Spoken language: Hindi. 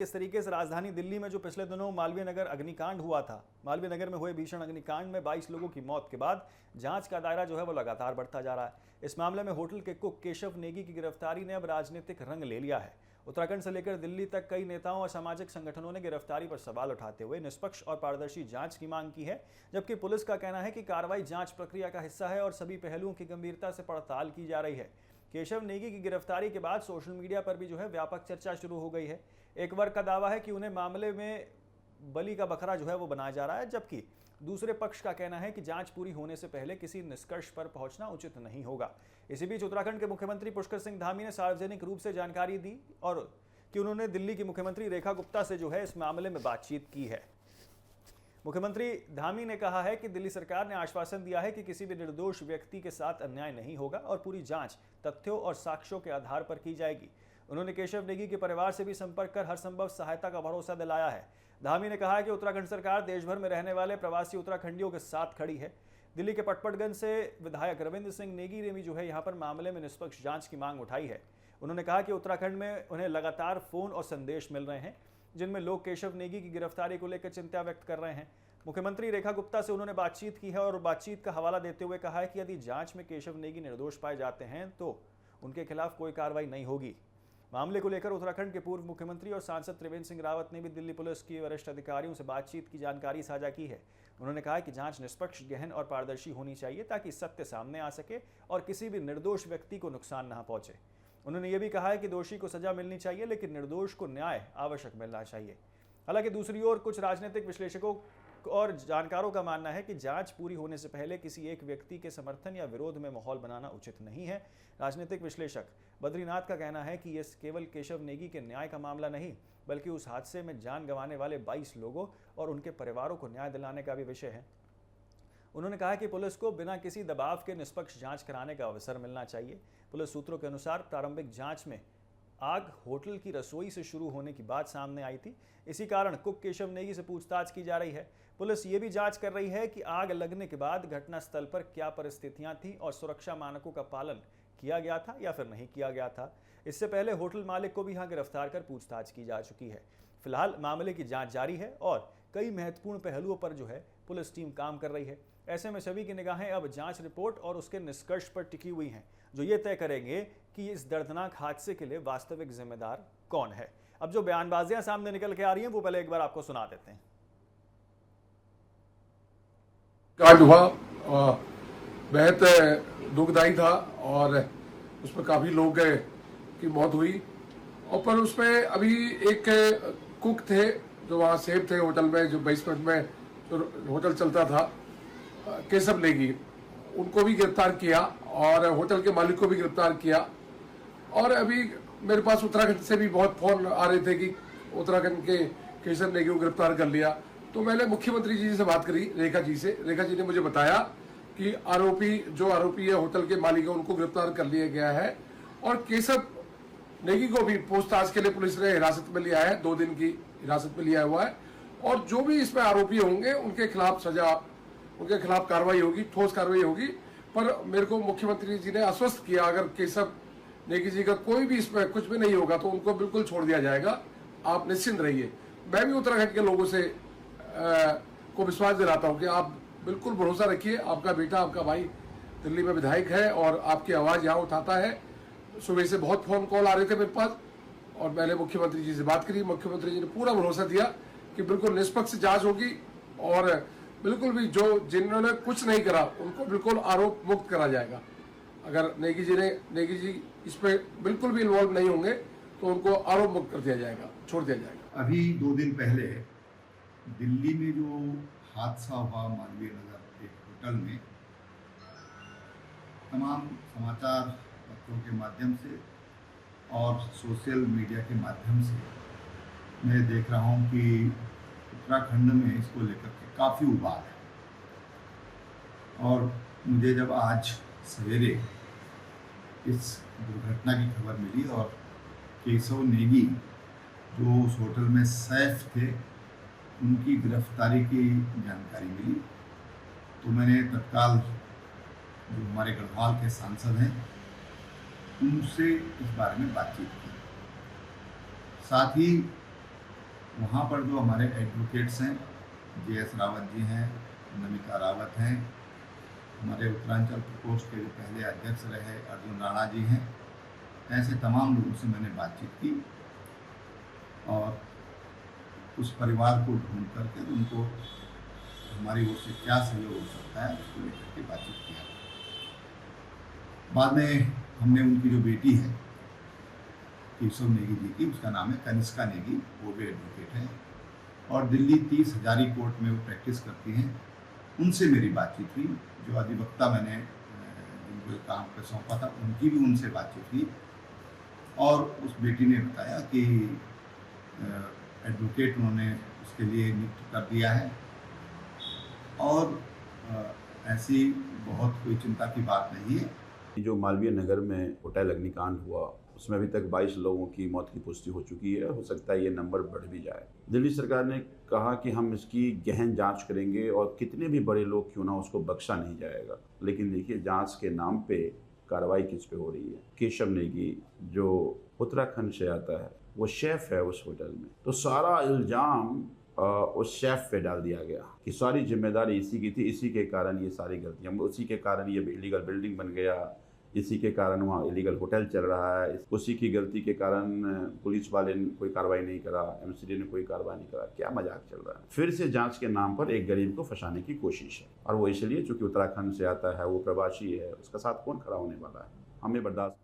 किस तरीके से राजधानी दिल्ली में जो पिछले दिनों मालवीय नगर अग्निकांड हुआ था, मालवीय नगर में हुए भीषण अग्निकांड में 22 लोगों की मौत के बाद जांच का दायरा जो है वो लगातार बढ़ता जा रहा है। इस मामले में होटल के कुक केशव नेगी की गिरफ्तारी ने अब राजनीतिक रंग ले लिया है। उत्तराखंड से लेकर दिल्ली तक कई नेताओं और सामाजिक संगठनों ने गिरफ्तारी पर सवाल उठाते हुए निष्पक्ष और पारदर्शी जांच की मांग की है, जबकि पुलिस का कहना है कि कार्रवाई जांच प्रक्रिया का हिस्सा है और सभी पहलुओं की गंभीरता से पड़ताल की जा रही है। केशव नेगी की गिरफ्तारी के बाद सोशल मीडिया पर भी जो है व्यापक चर्चा शुरू हो गई है। एक वर्ग का दावा है कि उन्हें मामले में बलि का बकरा जो है वो बनाया जा रहा है, जबकि दूसरे पक्ष का कहना है कि जांच पूरी होने से पहले किसी निष्कर्ष पर पहुंचना उचित नहीं होगा। इसी बीच उत्तराखंड के मुख्यमंत्री पुष्कर सिंह धामी ने सार्वजनिक रूप से जानकारी दी और कि उन्होंने दिल्ली की मुख्यमंत्री रेखा गुप्ता से जो है इस मामले में बातचीत की है। मुख्यमंत्री धामी ने कहा है कि दिल्ली सरकार ने आश्वासन दिया है कि किसी भी निर्दोष व्यक्ति के साथ अन्याय नहीं होगा और पूरी जांच तथ्यों और साक्ष्यों के आधार पर की जाएगी। उन्होंने केशव नेगी के परिवार से भी संपर्क कर हर संभव सहायता का भरोसा दिलाया है। धामी ने कहा कि उत्तराखंड सरकार देश भर में रहने वाले प्रवासी उत्तराखंडियों के साथ खड़ी है। दिल्ली के पटपटगंज से विधायक रविंद्र सिंह नेगी ने भी जो है यहाँ पर मामले में निष्पक्ष जांच की मांग उठाई है। उन्होंने कहा कि उत्तराखंड में उन्हें लगातार फोन और संदेश मिल रहे हैं जिनमें लोग केशव नेगी की गिरफ्तारी को लेकर चिंता व्यक्त कर रहे हैं। मुख्यमंत्री रेखा गुप्ता से उन्होंने बातचीत की है और बातचीत का हवाला देते हुए कहा है कि यदि जांच में केशव नेगी निर्दोष पाए जाते हैं तो उनके खिलाफ कोई कार्रवाई नहीं होगी। मामले को लेकर उत्तराखंड के पूर्व मुख्यमंत्री और सांसद त्रिवेंद्र सिंह रावत ने भी दिल्ली पुलिस के वरिष्ठ अधिकारियों से बातचीत की जानकारी साझा की है। उन्होंने कहा कि जांच निष्पक्ष, गहन और पारदर्शी होनी चाहिए ताकि सत्य सामने आ सके और किसी भी निर्दोष व्यक्ति को नुकसान न पहुंचे। उन्होंने ये भी कहा है कि दोषी को सजा मिलनी चाहिए लेकिन निर्दोष को न्याय आवश्यक मिलना चाहिए। हालांकि दूसरी ओर कुछ राजनीतिक विश्लेषकों और जानकारों का मानना है कि जांच पूरी होने से पहले किसी एक व्यक्ति के समर्थन या विरोध में माहौल बनाना उचित नहीं है। राजनीतिक विश्लेषक बद्रीनाथ का कहना है कि यह केवल केशव नेगी के न्याय का मामला नहीं बल्कि उस हादसे में जान गंवाने वाले 22 लोगों और उनके परिवारों को न्याय दिलाने का भी विषय है। उन्होंने कहा कि पुलिस को बिना किसी दबाव के निष्पक्ष जांच कराने का अवसर मिलना चाहिए। पुलिस सूत्रों के अनुसार प्रारंभिक जांच में आग होटल की रसोई से शुरू होने की बात सामने आई थी। इसी कारण कुक केशव नेगी से पूछताछ की जा रही है। पुलिस ये भी जांच कर रही है कि आग लगने के बाद घटनास्थल पर क्या परिस्थितियां थीं और सुरक्षा मानकों का पालन किया गया था या फिर नहीं किया गया था। इससे पहले होटल मालिक को भी यहां गिरफ्तार कर पूछताछ की जा चुकी है। फिलहाल मामले की जांच जारी है और कई महत्वपूर्ण पहलुओं पर जो है पुलिस टीम काम कर रही है। ऐसे में सभी की निगाहें अब जांच रिपोर्ट और उसके निष्कर्ष पर टिकी हुई हैं, जो ये तय करेंगे कि इस दर्दनाक हादसे के लिए वास्तविक जिम्मेदार कौन है। अब जो बयानबाजियां सामने निकल के आ रही हैं वो पहले एक बार आपको सुना देते हैं। कांड हुआ बेहद दुखदायी था और उसमें काफी लोग की मौत हुई और पर उसमें अभी एक कुक थे जो वहाँ सेफ थे होटल में, जो बेसमेंट में जो होटल चलता था, केशव नेगी, उनको भी गिरफ्तार किया और होटल के मालिक को भी गिरफ्तार किया। और अभी मेरे पास उत्तराखंड से भी बहुत फोन आ रहे थे कि उत्तराखंड के केशव नेगी को गिरफ्तार कर लिया। तो मैंने मुख्यमंत्री जी से बात करी, रेखा जी से। रेखा जी ने मुझे बताया कि आरोपी है होटल के मालिक है, उनको गिरफ्तार कर लिया गया है और केशव नेगी को भी पूछताछ के लिए पुलिस ने हिरासत में लिया है, 2 दिन की हिरासत में लिया हुआ है और जो भी इसमें आरोपी होंगे उनके खिलाफ कार्रवाई होगी, ठोस कार्रवाई होगी। पर मेरे को मुख्यमंत्री जी ने आश्वस्त किया अगर केशव नेगी जी का कोई भी इसमें कुछ भी नहीं होगा तो उनको बिल्कुल छोड़ दिया जाएगा, आप निश्चिंत रहिए। मैं भी उत्तराखंड के लोगों से को विश्वास दिलाता हूं कि आप बिल्कुल भरोसा रखिए, आपका बेटा, आपका भाई दिल्ली में विधायक है और आपकी आवाज यहाँ उठाता है। सुबह से बहुत फोन कॉल आ रहे थे मेरे पास और मैंने मुख्यमंत्री जी से बात करी। मुख्यमंत्री जी ने पूरा भरोसा दिया कि बिल्कुल निष्पक्ष जांच होगी और बिल्कुल भी जिन्होंने कुछ नहीं करा उनको बिल्कुल आरोप मुक्त करा जाएगा। अगर नेगी जी इस पे बिल्कुल भी इन्वॉल्व नहीं होंगे तो उनको आरोप मुक्त कर दिया जाएगा, छोड़ दिया जाएगा। अभी 2 दिन पहले दिल्ली में जो हादसा हुआ मालवीय नगर एक होटल में, तमाम समाचार पत्रों के माध्यम से और सोशल मीडिया के माध्यम से मैं देख रहा हूं कि उत्तराखंड में इसको लेकर के काफ़ी उबाल है। और मुझे जब आज सवेरे इस दुर्घटना की खबर मिली और केशव नेगी जो उस होटल में सैफ थे उनकी गिरफ्तारी की जानकारी मिली तो मैंने तत्काल जो हमारे गढ़वाल के सांसद हैं उनसे इस बारे में बातचीत की। साथ ही वहाँ पर जो हमारे एडवोकेट्स हैं, JS रावत जी हैं, नमिता रावत हैं, हमारे उत्तरांचल प्रकोष्ठ के जो पहले अध्यक्ष रहे अर्जुन राणा जी हैं, ऐसे तमाम लोगों से मैंने बातचीत की और उस परिवार को ढूंढ करके उनको हमारी ओर से क्या सहयोग हो सकता है उसको लेकर के बातचीत किया। बाद में हमने उनकी जो बेटी है केशव नेगी जी की, उसका नाम है कनिष्का नेगी, वो भी एडवोकेट है और दिल्ली 30 हजारी कोर्ट में वो प्रैक्टिस करती हैं, उनसे मेरी बातचीत हुई। जो अधिवक्ता मैंने जिनको काम पर सौंपा था उनकी भी उनसे बातचीत हुई और उस बेटी ने बताया कि एडवोकेट उन्होंने उसके लिए नियुक्त कर दिया है और ऐसी बहुत कोई चिंता की बात नहीं है। जो मालवीय नगर में होटल अग्निकांड हुआ उसमें अभी तक 22 लोगों की मौत की पुष्टि हो चुकी है। हो सकता है ये नंबर बढ़ भी जाए। दिल्ली सरकार ने कहा कि हम इसकी गहन जांच करेंगे और कितने भी बड़े लोग क्यों ना उसको बख्शा नहीं जाएगा। लेकिन देखिए जांच के नाम पे कार्रवाई किस पे हो रही है। केशव नेगी जो उत्तराखंड से आता है, वो शेफ है उस होटल में, तो सारा इल्ज़ाम उस शेफ पे डाल दिया गया कि सारी जिम्मेदारी इसी की थी, इसी के कारण ये सारी गलतियाँ, उसी के कारण ये इलीगल बिल्डिंग बन गया, इसी के कारण वहाँ इलीगल होटल चल रहा है, उसी की गलती के कारण पुलिस वाले ने कोई कार्रवाई नहीं करा, MCD ने कोई कार्रवाई नहीं करा। क्या मजाक चल रहा है। फिर से जांच के नाम पर एक गरीब को फंसाने की कोशिश है और वो इसलिए चूँकि उत्तराखंड से आता है, वो प्रवासी है, उसका साथ कौन खड़ा होने वाला है। हमें बर्दाश्त